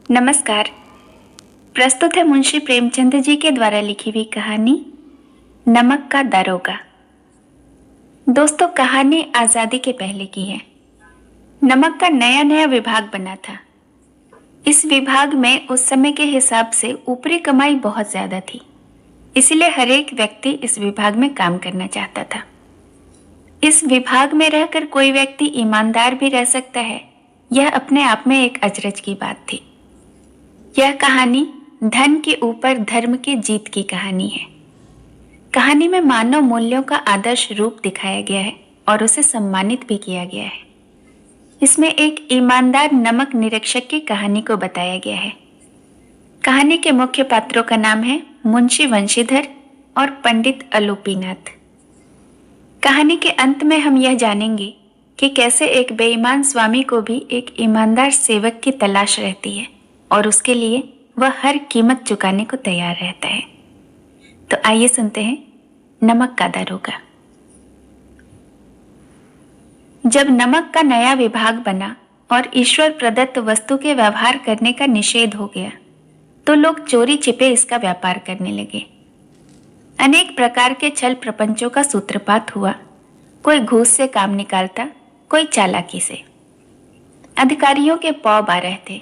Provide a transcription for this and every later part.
नमस्कार। प्रस्तुत है मुंशी प्रेमचंद जी के द्वारा लिखी हुई कहानी नमक का दारोगा। दोस्तों, कहानी आजादी के पहले की है। नमक का नया नया विभाग बना था। इस विभाग में उस समय के हिसाब से ऊपरी कमाई बहुत ज्यादा थी, इसलिए हर एक व्यक्ति इस विभाग में काम करना चाहता था। इस विभाग में रहकर कोई व्यक्ति ईमानदार भी रह सकता है, यह अपने आप में एक अचरज की बात थी। यह कहानी धन के ऊपर धर्म की जीत की कहानी है। कहानी में मानव मूल्यों का आदर्श रूप दिखाया गया है और उसे सम्मानित भी किया गया है। इसमें एक ईमानदार नमक निरीक्षक की कहानी को बताया गया है। कहानी के मुख्य पात्रों का नाम है मुंशी वंशीधर और पंडित अलोपीनाथ। कहानी के अंत में हम यह जानेंगे कि कैसे एक बेईमान स्वामी को भी एक ईमानदार सेवक की तलाश रहती है और उसके लिए वह हर कीमत चुकाने को तैयार रहता है। तो आइए सुनते हैं नमक का दारोगा। जब नमक का नया विभाग बना और ईश्वर प्रदत्त वस्तु के व्यवहार करने का निषेध हो गया, तो लोग चोरी छिपे इसका व्यापार करने लगे। अनेक प्रकार के छल प्रपंचों का सूत्रपात हुआ। कोई घूस से काम निकालता, कोई चालाकी से। अधिकारियों के पौ बा रहे थे।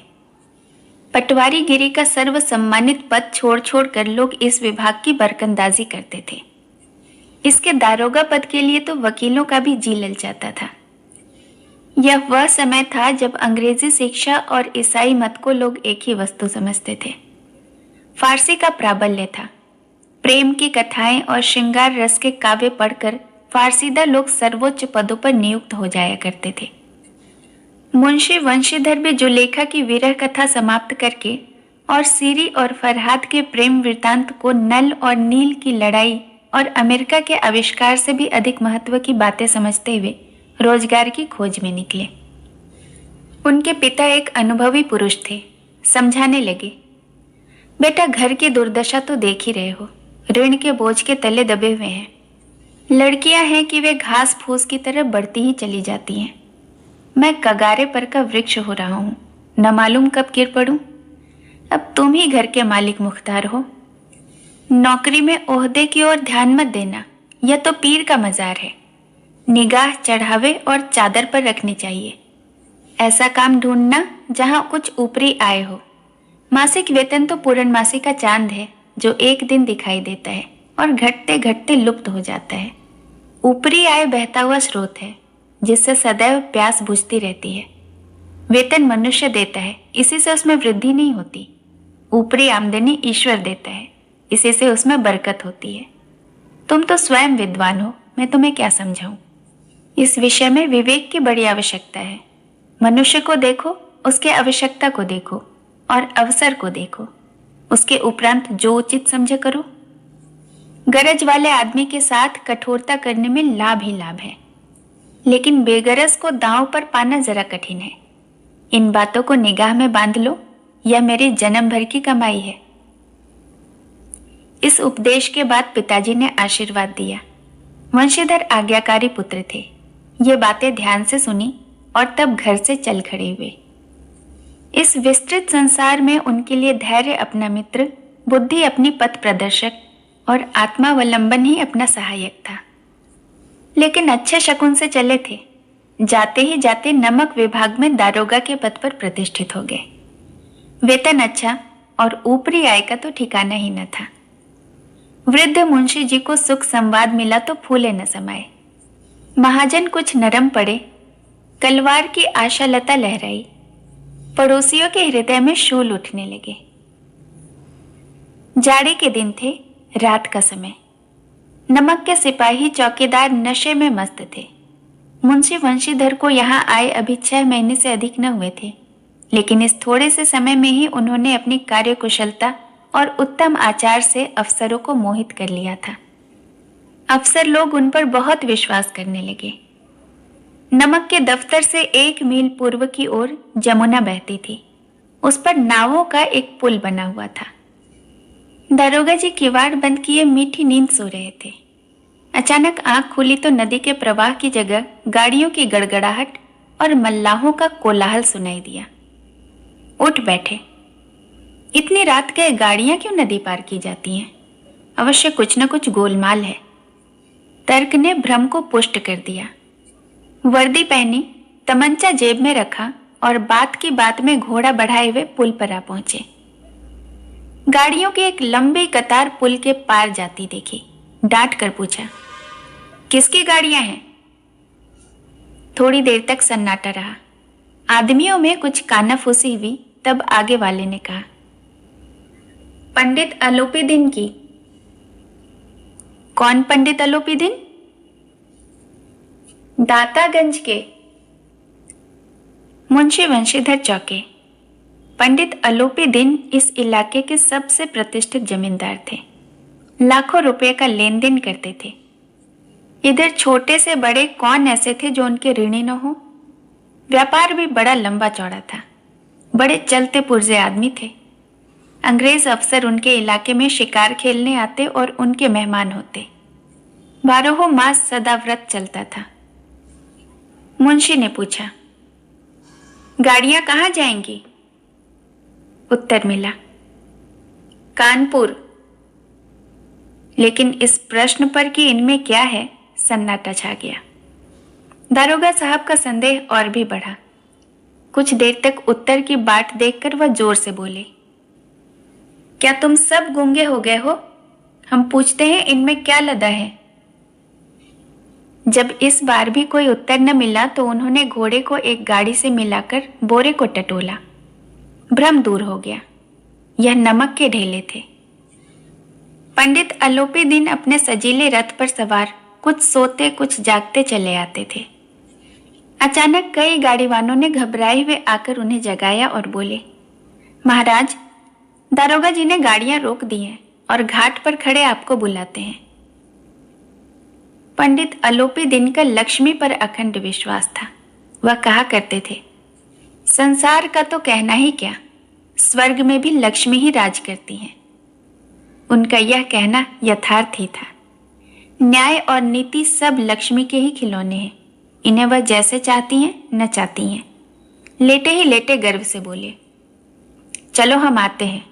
पटवारी गिरी का सर्व सम्मानित पद छोड़ छोड़ कर लोग इस विभाग की बरकंदाजी करते थे। इसके दारोगा पद के लिए तो वकीलों का भी जी ललचाता था। यह वह समय था जब अंग्रेजी शिक्षा और ईसाई मत को लोग एक ही वस्तु समझते थे। फारसी का प्राबल्य था। प्रेम की कथाएं और श्रृंगार रस के काव्य पढ़कर फारसीदा लोग सर्वोच्च पदों पर नियुक्त हो जाया करते थे। मुंशी वंशीधर भी जुलेखा की विरह कथा समाप्त करके और सीरी और फरहाद के प्रेम वृतांत को नल और नील की लड़ाई और अमेरिका के आविष्कार से भी अधिक महत्व की बातें समझते हुए रोजगार की खोज में निकले। उनके पिता एक अनुभवी पुरुष थे। समझाने लगे, बेटा, घर की दुर्दशा तो देख ही रहे हो। ऋण के बोझ के तले दबे हुए हैं। लड़कियां हैं कि वे घास फूस की तरह बढ़ती ही चली जाती हैं। मैं कगारे पर का वृक्ष हो रहा हूं, न मालूम कब गिर पड़ूं। अब तुम ही घर के मालिक मुख्तार हो। नौकरी में ओहदे की ओर ध्यान मत देना, यह तो पीर का मजार है। निगाह चढ़ावे और चादर पर रखनी चाहिए। ऐसा काम ढूंढना जहां कुछ ऊपरी आय हो। मासिक वेतन तो पूर्णमासी का चांद है जो एक दिन दिखाई देता है और घटते घटते लुप्त हो जाता है। ऊपरी आय बहता हुआ स्रोत है जिससे सदैव प्यास बुझती रहती है। वेतन मनुष्य देता है, इसी से उसमें वृद्धि नहीं होती। ऊपरी आमदनी ईश्वर देता है, इसी से उसमें बरकत होती है। तुम तो स्वयं विद्वान हो, मैं तुम्हें क्या समझाऊं। इस विषय में विवेक की बड़ी आवश्यकता है। मनुष्य को देखो, उसके आवश्यकता को देखो और अवसर को देखो। उसके उपरांत जो उचित समझे करो। गरज वाले आदमी के साथ कठोरता करने में लाभ ही लाभ है, लेकिन बेगरज को दांव पर पाना जरा कठिन है। इन बातों को निगाह में बांध लो, यह मेरी जन्म भर की कमाई है। इस उपदेश के बाद पिताजी ने आशीर्वाद दिया। वंशीधर आज्ञाकारी पुत्र थे। ये बातें ध्यान से सुनी और तब घर से चल खड़े हुए। इस विस्तृत संसार में उनके लिए धैर्य अपना मित्र, बुद्धि अपनी पथ प्रदर्शक और आत्मावलंबन ही अपना सहायक था। लेकिन अच्छे शकुन से चले थे। जाते ही जाते नमक विभाग में दारोगा के पद पर प्रतिष्ठित हो गए। वेतन अच्छा और ऊपरी आय का तो ठिकाना ही न था। वृद्ध मुंशी जी को सुख संवाद मिला तो फूले न समाये। महाजन कुछ नरम पड़े, कलवार की आशालता लहराई। पड़ोसियों के हृदय में शूल उठने लगे। जाड़े के दिन थे, रात का समय। नमक के सिपाही चौकीदार नशे में मस्त थे। मुंशी वंशीधर को यहाँ आए अभी 6 महीने से अधिक न हुए थे, लेकिन इस थोड़े से समय में ही उन्होंने अपनी कार्यकुशलता और उत्तम आचार से अफसरों को मोहित कर लिया था। अफसर लोग उन पर बहुत विश्वास करने लगे। नमक के दफ्तर से 1 मील पूर्व की ओर जमुना बहती थी। उस पर नावों का एक पुल बना हुआ था। दारोगा जी किवाड़ बंद किए मीठी नींद सो रहे थे। अचानक आंख खुली तो नदी के प्रवाह की जगह गाड़ियों की गड़गड़ाहट और मल्लाहों का कोलाहल सुनाई दिया। उठ बैठे। इतनी रात के गाड़ियां क्यों नदी पार की जाती हैं? अवश्य कुछ न कुछ गोलमाल है। तर्क ने भ्रम को पुष्ट कर दिया। वर्दी पहनी, तमंचा जेब में रखा और बात की बात में घोड़ा बढ़ाए हुए पुल पर आ पहुंचे। गाड़ियों की एक लंबी कतार पुल के पार जाती देखी। डांट कर पूछा, किसकी गाड़ियां हैं? थोड़ी देर तक सन्नाटा रहा। आदमियों में कुछ कानाफूसी हुई। तब आगे वाले ने कहा, पंडित अलोपीदीन की। कौन पंडित अलोपीदीन? दातागंज के। मुंशी वंशीधर चौंके। पंडित अलोपीदीन इस इलाके के सबसे प्रतिष्ठित जमींदार थे। लाखों रुपए का लेन देन करते थे। इधर छोटे से बड़े कौन ऐसे थे जो उनके ऋणी न हो। व्यापार भी बड़ा लंबा चौड़ा था। बड़े चलते पुर्जे आदमी थे। अंग्रेज अफसर उनके इलाके में शिकार खेलने आते और उनके मेहमान होते। 12 मास सदा व्रत चलता था। मुंशी ने पूछा, गाड़ियां कहाँ जाएंगी? उत्तर मिला, कानपुर। लेकिन इस प्रश्न पर कि इनमें क्या है, सन्नाटा छा गया। दारोगा साहब का संदेह और भी बढ़ा। कुछ देर तक उत्तर की बाट देखकर वह जोर से बोले, क्या तुम सब गूंगे हो गए हो? हम पूछते हैं इनमें क्या लदा है? जब इस बार भी कोई उत्तर न मिला तो उन्होंने घोड़े को एक गाड़ी से मिलाकर बोरे को टटोला। भ्रम दूर हो गया। यह नमक के ढेले थे। पंडित अलोपीदीन अपने सजीले रथ पर सवार कुछ सोते कुछ जागते चले आते थे। अचानक कई गाड़ीवानों ने घबराए हुए आकर उन्हें जगाया और बोले, महाराज, दारोगा जी ने गाड़ियां रोक दी हैं और घाट पर खड़े आपको बुलाते हैं। पंडित अलोपीदीन का लक्ष्मी पर अखंड विश्वास था। वह कहा करते थे, संसार का तो कहना ही क्या, स्वर्ग में भी लक्ष्मी ही राज करती हैं। उनका यह कहना यथार्थ ही था। न्याय और नीति सब लक्ष्मी के ही खिलौने हैं। इन्हें वह जैसे चाहती हैं न चाहती हैं। लेटे ही लेटे गर्व से बोले, चलो हम आते हैं।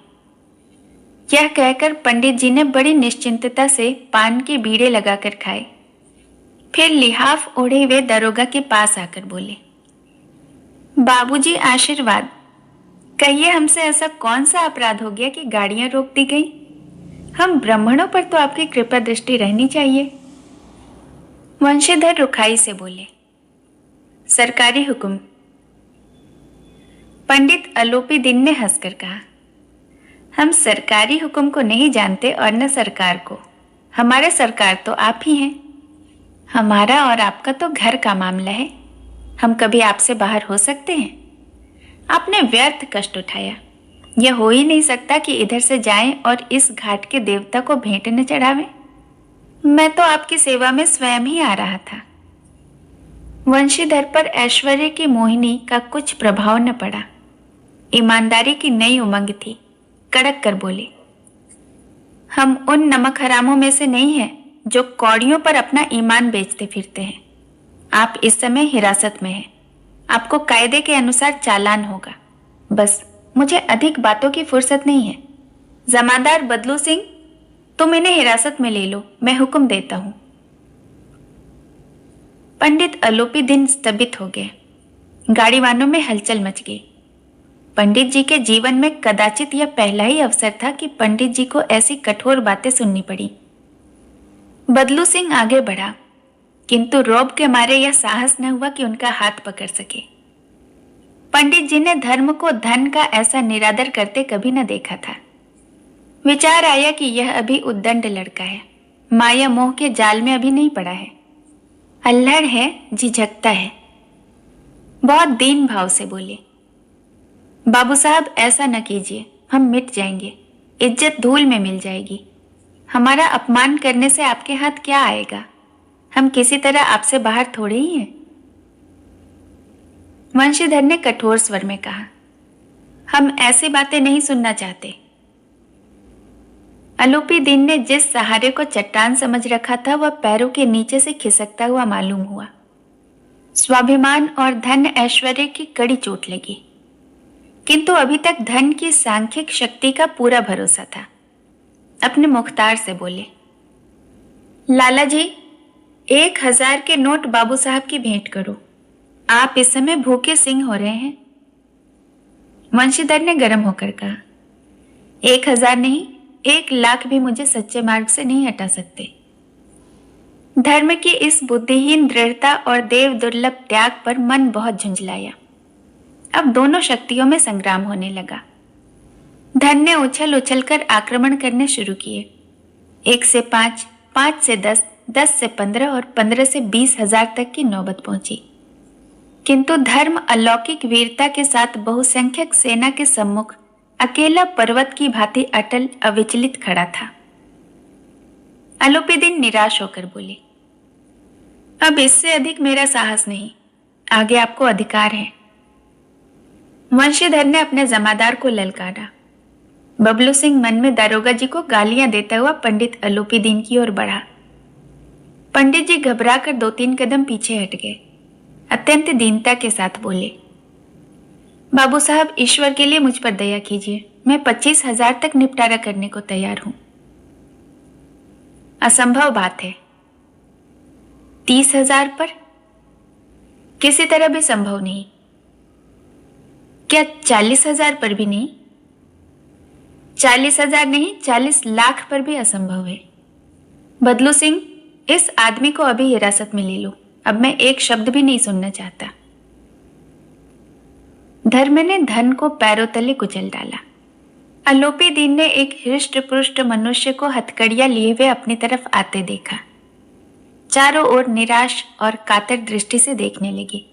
यह कहकर पंडित जी ने बड़ी निश्चिंतता से पान के बीड़े लगाकर खाए। फिर लिहाफ ओढ़े हुए दरोगा के पास आकर बोले, बाबूजी आशीर्वाद, कहिए हमसे ऐसा कौन सा अपराध हो गया कि गाड़ियां रोक दी गई? हम ब्राह्मणों पर तो आपकी कृपा दृष्टि रहनी चाहिए। वंशीधर रुखाई से बोले, सरकारी हुक्म। पंडित अलोपीदीन ने हंसकर कहा, हम सरकारी हुक्म को नहीं जानते और न सरकार को। हमारे सरकार तो आप ही हैं। हमारा और आपका तो घर का मामला है। हम कभी आपसे बाहर हो सकते हैं? आपने व्यर्थ कष्ट उठाया। यह हो ही नहीं सकता कि इधर से जाएं और इस घाट के देवता को भेंट न चढ़ावें। मैं तो आपकी सेवा में स्वयं ही आ रहा था। वंशीधर पर ऐश्वर्य की मोहिनी का कुछ प्रभाव न पड़ा। ईमानदारी की नई उमंग थी। कड़क कर बोले, हम उन नमक हरामों में से नहीं हैं जो कौड़ियों पर अपना ईमान बेचते फिरते हैं। आप इस समय हिरासत में हैं। आपको कायदे के अनुसार चालान होगा। बस मुझे अधिक बातों की फुर्सत नहीं है। जमादार बदलू सिंह, तुम इन्हें हिरासत में ले लो, मैं हुक्म देता हूं। पंडित अलोपीदीन स्तंभित हो गए। गाड़ीवानों में हलचल मच गई। पंडित जी के जीवन में कदाचित यह पहला ही अवसर था कि पंडित जी को ऐसी कठोर बातें सुननी पड़ी। बदलू सिंह आगे बढ़ा, किंतु रौब के मारे यह साहस न हुआ कि उनका हाथ पकड़ सके। पंडित जी ने धर्म को धन का ऐसा निरादर करते कभी न देखा था। विचार आया कि यह अभी उद्दंड लड़का है, माया मोह के जाल में अभी नहीं पड़ा है, अल्हड़ है, झिझकता है। बहुत दीन भाव से बोले, बाबू साहब ऐसा न कीजिए, हम मिट जाएंगे, इज्जत धूल में मिल जाएगी। हमारा अपमान करने से आपके हाथ क्या आएगा? हम किसी तरह आपसे बाहर थोड़े ही हैं। वंशीधर ने कठोर स्वर में कहा, हम ऐसी बातें नहीं सुनना चाहते। अलोपीदीन ने जिस सहारे को चट्टान समझ रखा था वह पैरों के नीचे से खिसकता हुआ मालूम हुआ। स्वाभिमान और धन ऐश्वर्य की कड़ी चोट लगी। किंतु अभी तक धन की सांख्यिक शक्ति का पूरा भरोसा था। अपने मुख्तार से बोले, लाला जी, 1000 के नोट बाबू साहब की भेंट करो, आप इस समय भूखे सिंह हो रहे हैं। वंशीधर ने गर्म होकर कहा, 1000 नहीं, 1,00,000 भी मुझे सच्चे मार्ग से नहीं हटा सकते। धर्म की इस बुद्धिहीन दृढ़ता और देव दुर्लभ त्याग पर मन बहुत झुंझलाया। अब दोनों शक्तियों में संग्राम होने लगा। धन ने उछल उछल कर आक्रमण करने शुरू किए। 1 से 5, 5 से 10, 10 से 15 और 15 से 20,000 तक की नौबत पहुंची। किंतु धर्म अलौकिक वीरता के साथ बहुसंख्यक सेना के सम्मुख अकेला पर्वत की भांति अटल अविचलित खड़ा था। अलोपीदीन निराश होकर बोले, अब इससे अधिक मेरा साहस नहीं, आगे आपको अधिकार है। वंशीधर ने अपने जमादार को ललकारा। बबलू सिंह मन में दारोगा जी को गालियां देता हुआ पंडित अलोपीदीन की ओर बढ़ा। पंडित जी घबराकर 2-3 कदम पीछे हट गए। अत्यंत दीनता के साथ बोले, बाबू साहब, ईश्वर के लिए मुझ पर दया कीजिए, मैं 25,000 तक निपटारा करने को तैयार हूं। असंभव बात है। 30,000 पर? किसी तरह भी संभव नहीं। क्या 40,000 पर भी नहीं? 40,000 नहीं, 40,00,000 पर भी असंभव है। बदलू सिंह, इस आदमी को अभी हिरासत में ले लो, अब मैं एक शब्द भी नहीं सुनना चाहता। धर्म ने धन को पैरों तले कुचल डाला। अलोपीदीन ने एक हृष्ट पुष्ट मनुष्य को हथकड़ियां लिए हुए अपनी तरफ आते देखा। चारों ओर निराश और कातर दृष्टि से देखने लगे।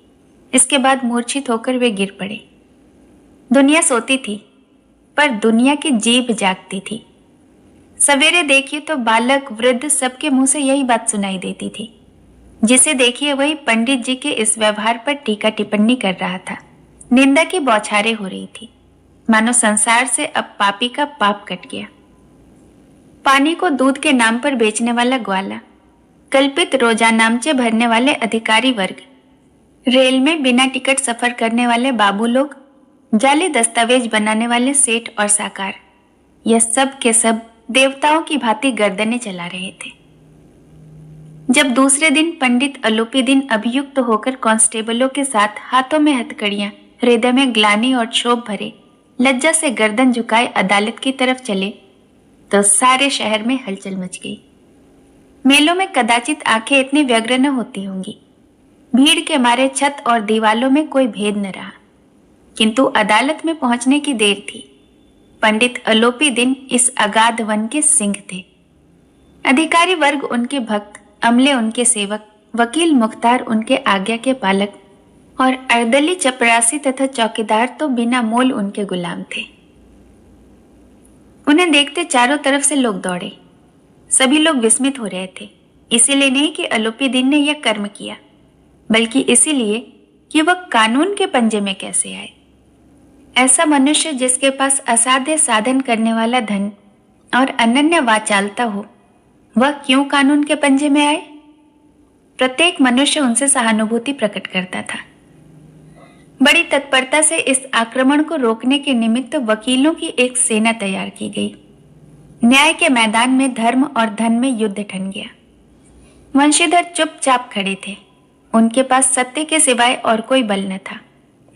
इसके बाद मूर्छित होकर वे गिर पड़े। दुनिया सोती थी, पर दुनिया की जीभ जागती थी। सवेरे देखिए तो बालक वृद्ध सबके मुंह से यही बात सुनाई देती थी। जिसे देखिए वही पंडित जी के इस व्यवहार पर टीका टिप्पणी कर रहा था। निंदा की बौछारें हो रही थी, मानो संसार से अब पापी का पाप कट गया। पानी को दूध के नाम पर बेचने वाला ग्वाला, कल्पित रोजानामचे भरने वाले अधिकारी वर्ग, रेल में बिना टिकट सफर करने वाले बाबू लोग, जाली दस्तावेज बनाने वाले सेठ और साकार, यह सब के सब देवताओं की भांति गर्दनें चला रहे थे। जब दूसरे दिन पंडित अलोपीदीन अभियुक्त होकर कांस्टेबलों के साथ हाथों में हथकड़ियां, हृदय में ग्लानि और क्षोभ भरे, लज्जा से गर्दन झुकाए अदालत की तरफ चले, तो सारे शहर में हलचल मच गई। मेलों में कदाचित आंखें इतनी व्यग्र न होती होंगी। भीड़ के मारे छत और दीवालों में कोई भेद न रहा। किंतु अदालत में पहुंचने की देर थी। पंडित अलोपीदीन इस अगाध वन के सिंह थे। अधिकारी वर्ग उनके भक्त, अमले उनके सेवक, वकील मुख्तार उनके आज्ञा के पालक और अर्दली चपरासी तथा चौकीदार तो बिना मोल उनके गुलाम थे। उन्हें देखते चारों तरफ से लोग दौड़े। सभी लोग विस्मित हो रहे थे, इसीलिए नहीं कि अलोपीदीन ने यह कर्म किया, बल्कि इसीलिए कि वह कानून के पंजे में कैसे आए। ऐसा मनुष्य जिसके पास असाध्य साधन करने वाला धन और अनन्य वाचालता हो, वह क्यों कानून के पंजे में आए? प्रत्येक मनुष्य उनसे सहानुभूति प्रकट करता था। बड़ी तत्परता से इस आक्रमण को रोकने के निमित्त वकीलों की एक सेना तैयार की गई। न्याय के मैदान में धर्म और धन में युद्ध ठन गया। वंशीधर चुपचाप खड़े थे। उनके पास सत्य के सिवाय और कोई बल न था,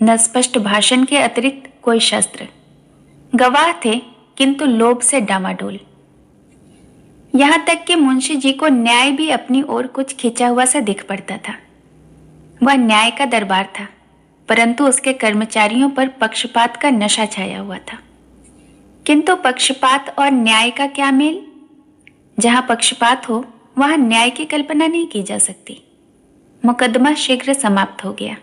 न स्पष्ट भाषण के अतिरिक्त कोई शस्त्र। गवाह थे, किंतु लोभ से डामाडोल। यहां तक कि मुंशी जी को न्याय भी अपनी ओर कुछ खिंचा हुआ सा दिख पड़ता था। वह न्याय का दरबार था, परंतु उसके कर्मचारियों पर पक्षपात का नशा छाया हुआ था। किंतु पक्षपात और न्याय का क्या मेल? जहां पक्षपात हो वहां न्याय की कल्पना नहीं की जा सकती। मुकदमा शीघ्र समाप्त हो गया।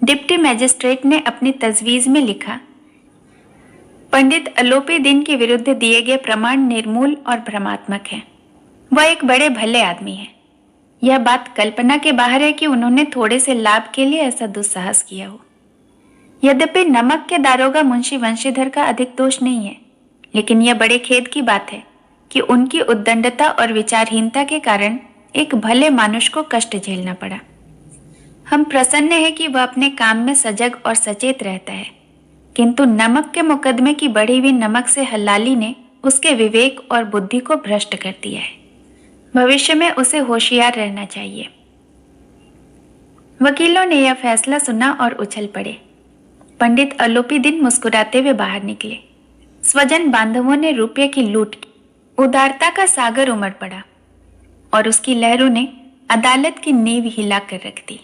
डिप्टी मैजिस्ट्रेट ने अपनी तजवीज में लिखा, पंडित अलोपीदीन के विरुद्ध दिए गए प्रमाण निर्मूल और भ्रमात्मक है। वह एक बड़े भले आदमी है। यह बात कल्पना के बाहर है कि उन्होंने थोड़े से लाभ के लिए ऐसा दुस्साहस किया हो। यद्यपि नमक के दारोगा मुंशी वंशीधर का अधिक दोष नहीं है, लेकिन यह बड़े खेद की बात है कि उनकी उद्दंडता और विचारहीनता के कारण एक भले मानुष को कष्ट झेलना पड़ा। हम प्रसन्न हैं कि वह अपने काम में सजग और सचेत रहता है, किंतु नमक के मुकदमे की बढ़ी हुई नमक से हलाली ने उसके विवेक और बुद्धि को भ्रष्ट कर दिया है। भविष्य में उसे होशियार रहना चाहिए। वकीलों ने यह फैसला सुना और उछल पड़े। पंडित अलोपीदीन मुस्कुराते हुए बाहर निकले। स्वजन बांधवों ने रुपये की लूट की। उदारता का सागर उमड़ पड़ा और उसकी लहरों ने अदालत की नींव हिला कर रख दी।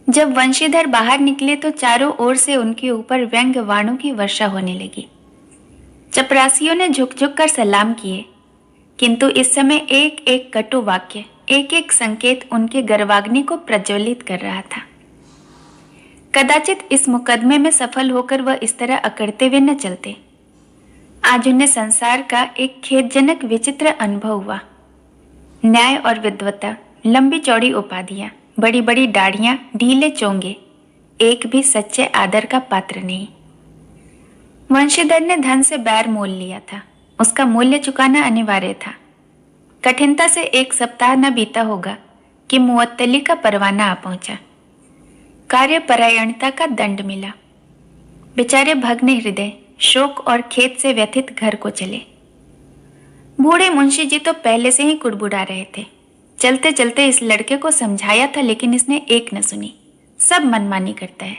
जब वंशीधर बाहर निकले तो चारों ओर से उनके ऊपर व्यंग वाणों की वर्षा होने लगी। चपरासियों ने झुक झुक कर सलाम किए, किंतु इस समय एक एक कटु वाक्य, एक एक संकेत उनके गर्वाग्नि को प्रज्वलित कर रहा था। कदाचित इस मुकदमे में सफल होकर वह इस तरह अकड़ते हुए न चलते। आज उन्हें संसार का एक खेदजनक विचित्र अनुभव हुआ। न्याय और विद्वता, लंबी चौड़ी उपाधियां, बड़ी बड़ी दाढ़ियां, ढीले चोंगे, एक भी सच्चे आदर का पात्र नहीं। वंशीधर ने धन से बैर मोल लिया था। उसका मूल्य चुकाना अनिवार्य था। कठिनता से 1 सप्ताह न बीता होगा कि मुअत्तली का परवाना आ पहुंचा। कार्यपरायणता का दंड मिला। बेचारे भग्न हृदय शोक और खेद से व्यथित घर को चले। बूढ़े मुंशी जी तो पहले से ही कुड़बुड़ा रहे थे। चलते चलते इस लड़के को समझाया था, लेकिन इसने एक न सुनी। सब मनमानी करता है।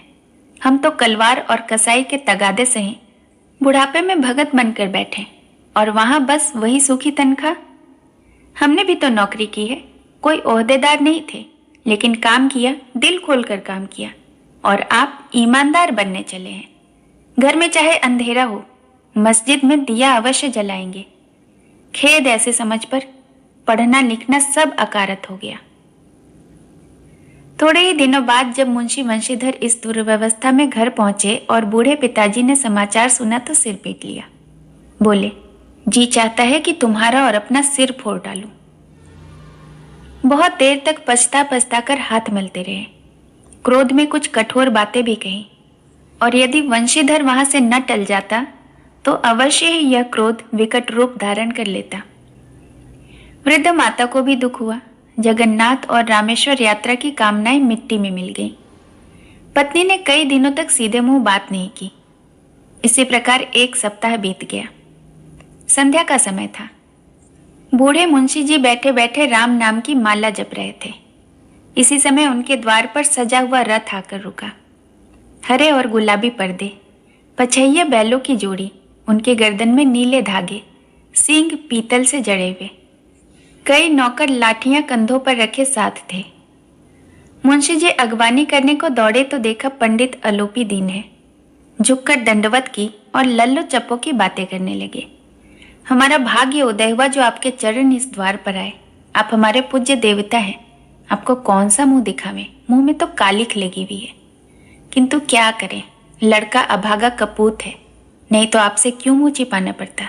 हम तो कलवार और कसाई के तगादे सहे बुढ़ापे में भगत बनकर बैठे, और वहां बस वही सूखी तनख्वाह। हमने भी तो नौकरी की है, कोई ओहदेदार नहीं थे, लेकिन काम किया, दिल खोलकर काम किया। और आप ईमानदार बनने चले हैं। घर में चाहे अंधेरा हो, मस्जिद में दिया अवश्य जलाएंगे। खेद ऐसे समझ पर पढ़ना लिखना सब अकारत हो गया। थोड़े ही दिनों बाद जब मुंशी वंशीधर इस दुर्व्यवस्था में घर पहुंचे और बूढ़े पिताजी ने समाचार सुना तो सिर पीट लिया। बोले, जी चाहता है कि तुम्हारा और अपना सिर फोड़ डालूं। बहुत देर तक पछता पछता कर हाथ मलते रहे। क्रोध में कुछ कठोर बातें भी कही, और यदि वंशीधर वहां से न टल जाता तो अवश्य ही यह क्रोध विकट रूप धारण कर लेता। वृद्ध माता को भी दुख हुआ। जगन्नाथ और रामेश्वर यात्रा की कामनाएं मिट्टी में मिल गईं। पत्नी ने कई दिनों तक सीधे मुंह बात नहीं की। इसी प्रकार 1 सप्ताह बीत गया। संध्या का समय था। बूढ़े मुंशी जी बैठे बैठे राम नाम की माला जप रहे थे। इसी समय उनके द्वार पर सजा हुआ रथ आकर रुका। हरे और गुलाबी पर्दे, पछैया बैलों की जोड़ी, उनके गर्दन में नीले धागे, सींग पीतल से जड़े हुए। कई नौकर लाठियां कंधों पर रखे साथ थे। मुंशी जी अगवानी करने को दौड़े तो देखा पंडित अलोपीदीन है। झुककर दंडवत की और लल्लो चप्पो की बातें करने लगे। हमारा भाग्य उदय हुआ जो आपके चरण इस द्वार पर आए। आप हमारे पूज्य देवता हैं। आपको कौन सा मुंह दिखावें, मुंह में तो कालिख लगी हुई है। किंतु क्या करें, लड़का अभागा कपूत है, नहीं तो आपसे क्यों मुंह छिपाना पड़ता।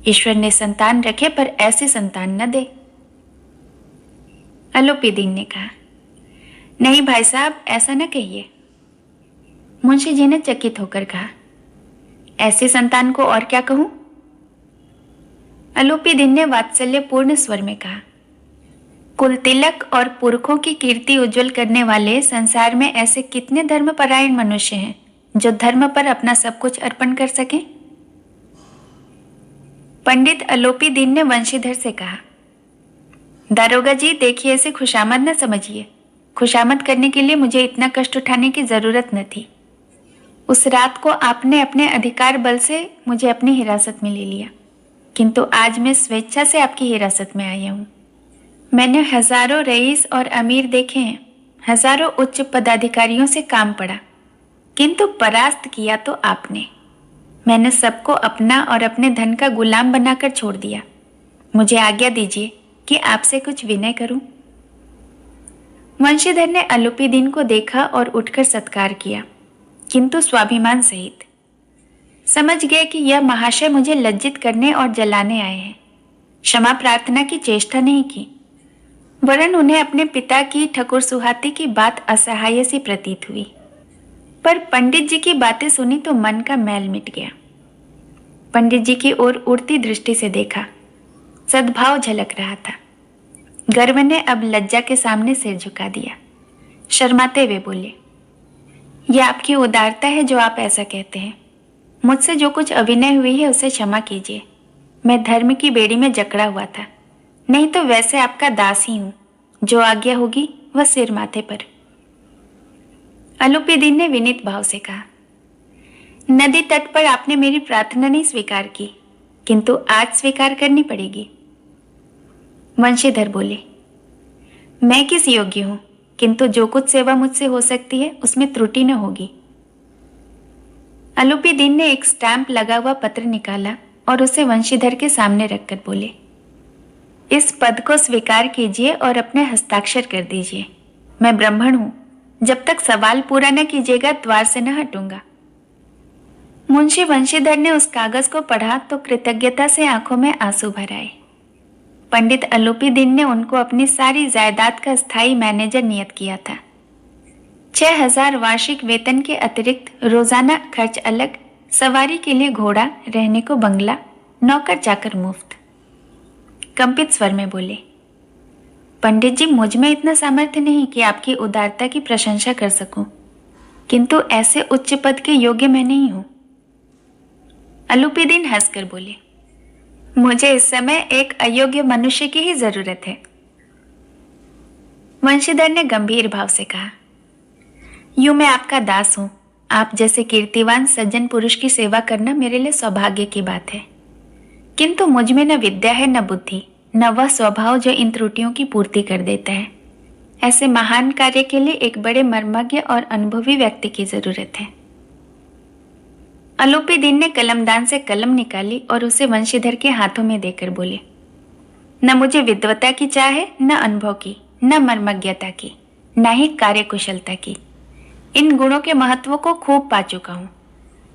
ईश्वर ने संतान रखे पर ऐसी संतान न दे। अलोपीदीन ने कहा, नहीं भाई साहब, ऐसा न कहिए। मुंशी जी ने चकित होकर कहा, ऐसी संतान को और क्या कहूं। अलोपीदीन ने वात्सल्यपूर्ण स्वर में कहा, कुल तिलक और पुरखों की कीर्ति उज्जवल करने वाले संसार में ऐसे कितने धर्मपरायण मनुष्य हैं जो धर्म पर अपना सब कुछ अर्पण कर सकें। पंडित अलोपीदीन ने वंशीधर से कहा, दारोगा जी देखिए, इसे खुशामद न समझिए। खुशामद करने के लिए मुझे इतना कष्ट उठाने की जरूरत न थी। उस रात को आपने अपने अधिकार बल से मुझे अपनी हिरासत में ले लिया, किंतु आज मैं स्वेच्छा से आपकी हिरासत में आया हूं। मैंने हजारों रईस और अमीर देखे हैं, हजारों उच्च पदाधिकारियों से काम पड़ा, किंतु परास्त किया तो आपने। मैंने सबको अपना और अपने धन का गुलाम बनाकर छोड़ दिया। मुझे आज्ञा दीजिए कि आपसे कुछ विनय करूं। वंशीधर ने अलोपीदीन को देखा और उठकर सत्कार किया, किंतु स्वाभिमान सहित। समझ गए कि यह महाशय मुझे लज्जित करने और जलाने आए हैं। क्षमा प्रार्थना की चेष्टा नहीं की, वरन उन्हें अपने पिता की ठकुर सुहाती की बात असहाय सी प्रतीत हुई। पर पंडित जी की बातें सुनी तो मन का मैल मिट गया। पंडित जी की ओर उड़ती दृष्टि से देखा, सद्भाव झलक रहा था। गर्व ने अब लज्जा के सामने सिर झुका दिया। शर्माते हुए बोले, यह आपकी उदारता है जो आप ऐसा कहते हैं। मुझसे जो कुछ अभिनय हुई है उसे क्षमा कीजिए। मैं धर्म की बेड़ी में जकड़ा हुआ था, नहीं तो वैसे आपका दास ही हूं। जो आज्ञा होगी वह सिर माथे पर। अलूपीदीन ने विनीत भाव से कहा, नदी तट पर आपने मेरी प्रार्थना नहीं स्वीकार की, किंतु आज स्वीकार करनी पड़ेगी। वंशीधर बोले, मैं किस योग्य हूं, किंतु जो कुछ सेवा मुझसे हो सकती है उसमें त्रुटि न होगी। अलूपीदीन ने एक स्टैंप लगा हुआ पत्र निकाला और उसे वंशीधर के सामने रखकर बोले, इस पद को स्वीकार कीजिए और अपने हस्ताक्षर कर दीजिए। मैं ब्राह्मण हूं, जब तक सवाल पूरा न कीजिएगा द्वार से न हटूंगा। मुंशी वंशीधर ने उस कागज को पढ़ा तो कृतज्ञता से आंखों में आंसू भर आए। पंडित अलूपीदीन ने उनको अपनी सारी जायदाद का स्थायी मैनेजर नियत किया था। 6,000 वार्षिक वेतन के अतिरिक्त रोजाना खर्च अलग, सवारी के लिए घोड़ा, रहने को बंगला, नौकर चाकर मुफ्त। कंपित स्वर में बोले, पंडित जी, मुझ में इतना सामर्थ्य नहीं कि आपकी उदारता की प्रशंसा कर सकूं, किंतु ऐसे उच्च पद के योग्य मैं नहीं हूं। अलूपीदीन हंसकर बोले, मुझे इस समय एक अयोग्य मनुष्य की ही जरूरत है। वंशीधर ने गंभीर भाव से कहा, यूं मैं आपका दास हूं। आप जैसे कीर्तिवान सज्जन पुरुष की सेवा करना मेरे लिए सौभाग्य की बात है, किंतु मुझ में न विद्या है न बुद्धि, न वह स्वभाव जो इन त्रुटियों की पूर्ति कर देता है। ऐसे महान कार्य के लिए एक बड़े मर्मज्ञ और अनुभवी व्यक्ति की जरूरत है। अलूपीदीन ने कलमदान से कलम निकाली और उसे वंशीधर के हाथों में देकर बोले, न मुझे विद्वता की चाह है, न अनुभव की, न मर्मज्ञता की, न ही कार्यकुशलता की। इन गुणों के महत्व को खूब पा चुका हूं।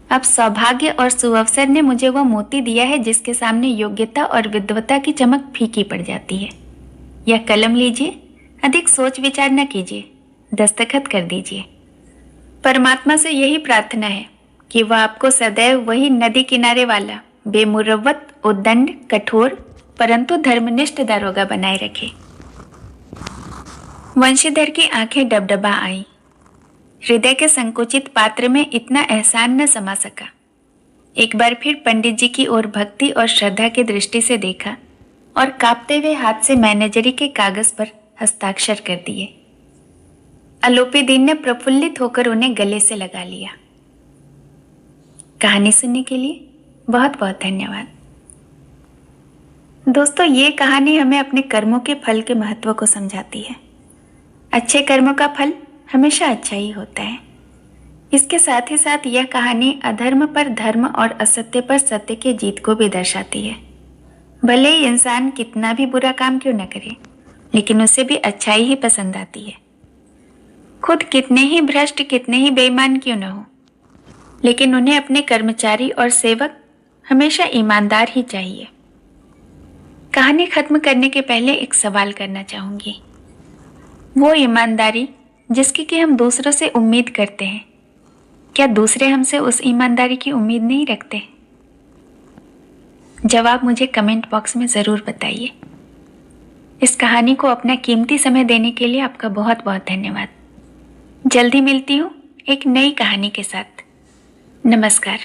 अब सौभाग्य और सुअवसर ने मुझे वह मोती दिया है जिसके सामने योग्यता और विद्वता की चमक फीकी पड़ जाती है। यह कलम लीजिए, अधिक सोच विचार न कीजिए, दस्तखत कर दीजिए। परमात्मा से यही प्रार्थना है कि वह आपको सदैव वही नदी किनारे वाला बेमुरव्वत, उद्दंड, कठोर परंतु धर्मनिष्ठ दारोगा बनाए रखे। वंशीधर की आंखें डबडबा आई। हृदय के संकुचित पात्र में इतना एहसान न समा सका। एक बार फिर पंडित जी की ओर भक्ति और श्रद्धा की दृष्टि से देखा और कांपते हुए हाथ से मैनेजरी के कागज पर हस्ताक्षर कर दिए। अलूपीदीन ने प्रफुल्लित होकर उन्हें गले से लगा लिया। कहानी सुनने के लिए बहुत बहुत धन्यवाद। दोस्तों, ये कहानी हमें अपने कर्मों के फल के महत्व को समझाती है। अच्छे कर्मों का फल हमेशा अच्छा ही होता है। इसके साथ ही साथ यह कहानी अधर्म पर धर्म और असत्य पर सत्य की जीत को भी दर्शाती है। भले ही इंसान कितना भी बुरा काम क्यों न करे, लेकिन उसे भी अच्छाई ही पसंद आती है। खुद कितने ही भ्रष्ट, कितने ही बेईमान क्यों न हो, लेकिन उन्हें अपने कर्मचारी और सेवक हमेशा ईमानदार ही चाहिए। कहानी खत्म करने के पहले एक सवाल करना चाहूंगी। वो ईमानदारी जिसकी कि हम दूसरों से उम्मीद करते हैं, क्या दूसरे हमसे उस ईमानदारी की उम्मीद नहीं रखते? जवाब मुझे कमेंट बॉक्स में जरूर बताइए। इस कहानी को अपना कीमती समय देने के लिए आपका बहुत बहुत धन्यवाद। जल्दी मिलती हूँ एक नई कहानी के साथ। नमस्कार।